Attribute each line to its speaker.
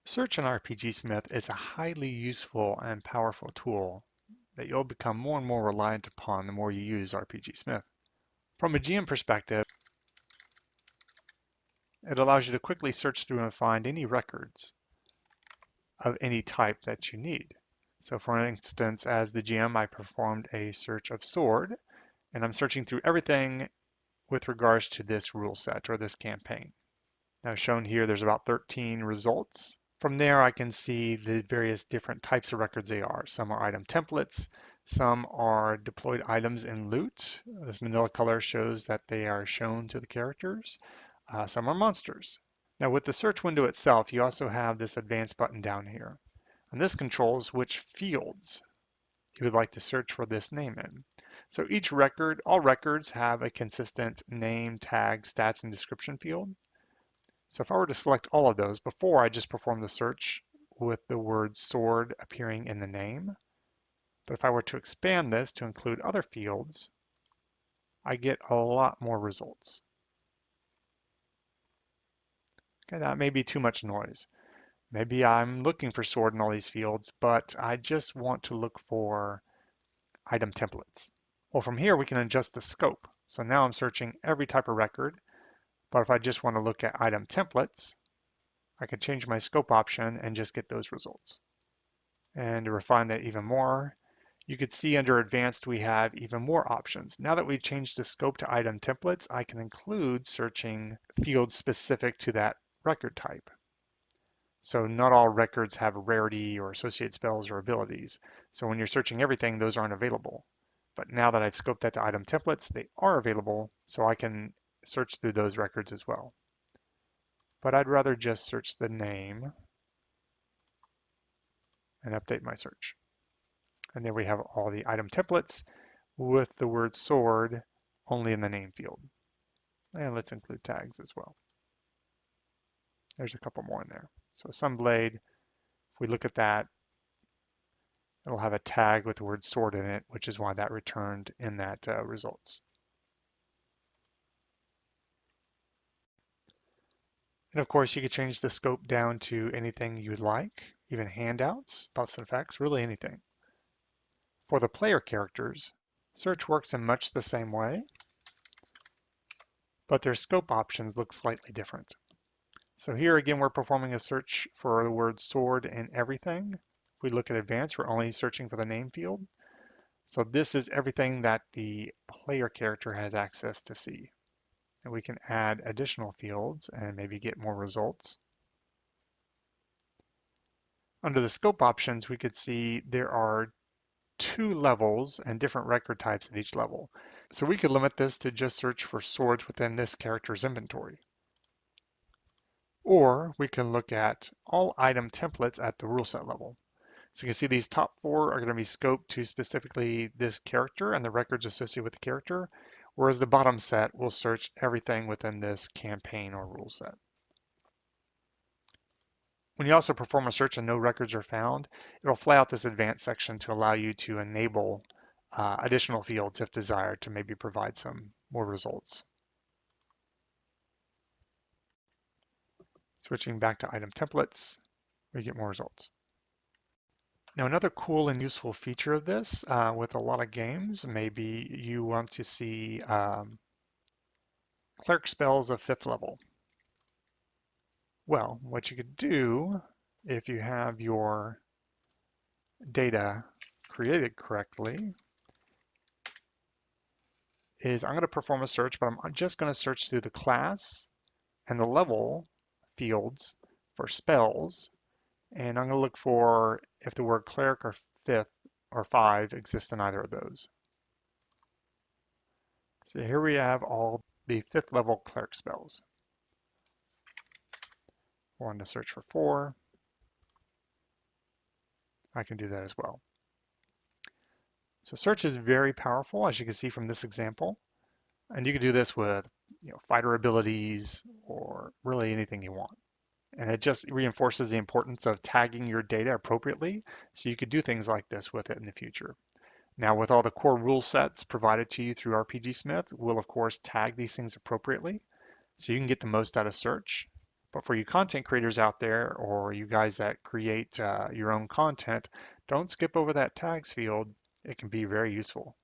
Speaker 1: Search in RPGSmith is a highly useful and powerful tool that you'll become more and more reliant upon the more you use RPGSmith. From a GM perspective, it allows you to quickly search through and find any records of any type that you need. So for instance, as the GM, I performed a search of sword, and I'm searching through everything with regards to this rule set or this campaign. Now shown here, there's about 13 results. From there, I can see the various different types of records they are. Some are item templates, some are deployed items in loot. This manila color shows that they are shown to the characters. Some are monsters. Now with the search window itself, you also have this advanced button down here. And this controls which fields you would like to search for this name in. So each record, all records have a consistent name, tag, stats, and description field. So if I were to select all of those, before I just performed the search with the word sword appearing in the name. But if I were to expand this to include other fields, I get a lot more results. Okay, that may be too much noise. Maybe I'm looking for sword in all these fields, but I just want to look for item templates. Well, from here we can adjust the scope. So now I'm searching every type of record, but if I just want to look at item templates, I can change my scope option and just get those results. And to refine that even more, you could see under advanced we have even more options. Now that we've changed the scope to item templates, I can include searching fields specific to that record type. So not all records have rarity or associated spells or abilities. So when you're searching everything, those aren't available. But now that I've scoped that to item templates, they are available, so I can search through those records as well. But I'd rather just search the name and update my search. And there we have all the item templates with the word sword only in the name field. And let's include tags as well. There's a couple more in there. So Sunblade, if we look at that, it'll have a tag with the word sword in it, which is why that returned in that results. And of course, you could change the scope down to anything you'd like, even handouts, buffs and effects, really anything. For the player characters, search works in much the same way, but their scope options look slightly different. So here again, we're performing a search for the word sword in everything. If we look at advanced, we're only searching for the name field. So this is everything that the player character has access to see. And we can add additional fields and maybe get more results. Under the scope options, we could see there are 2 levels and different record types at each level. So we could limit this to just search for swords within this character's inventory. Or we can look at all item templates at the rule set level. So you can see these top 4 are going to be scoped to specifically this character and the records associated with the character, whereas the bottom set will search everything within this campaign or rule set. When you also perform a search and no records are found, it'll fly out this advanced section to allow you to enable additional fields if desired to maybe provide some more results. Switching back to item templates, we get more results. Now another cool and useful feature of this with a lot of games, maybe you want to see cleric spells of 5th level. Well, what you could do if you have your data created correctly is I'm going to perform a search, but I'm just going to search through the class and the level fields for spells. And I'm going to look for if the word cleric or 5th or 5 exists in either of those. So here we have all the 5th level cleric spells. I want to search for 4. I can do that as well. So search is very powerful, as you can see from this example. And you can do this with fighter abilities or really anything you want. And it just reinforces the importance of tagging your data appropriately, so you could do things like this with it in the future. Now, with all the core rule sets provided to you through RPGSmith, we'll of course tag these things appropriately, so you can get the most out of search. But for you content creators out there, or you guys that create your own content, don't skip over that tags field. It can be very useful.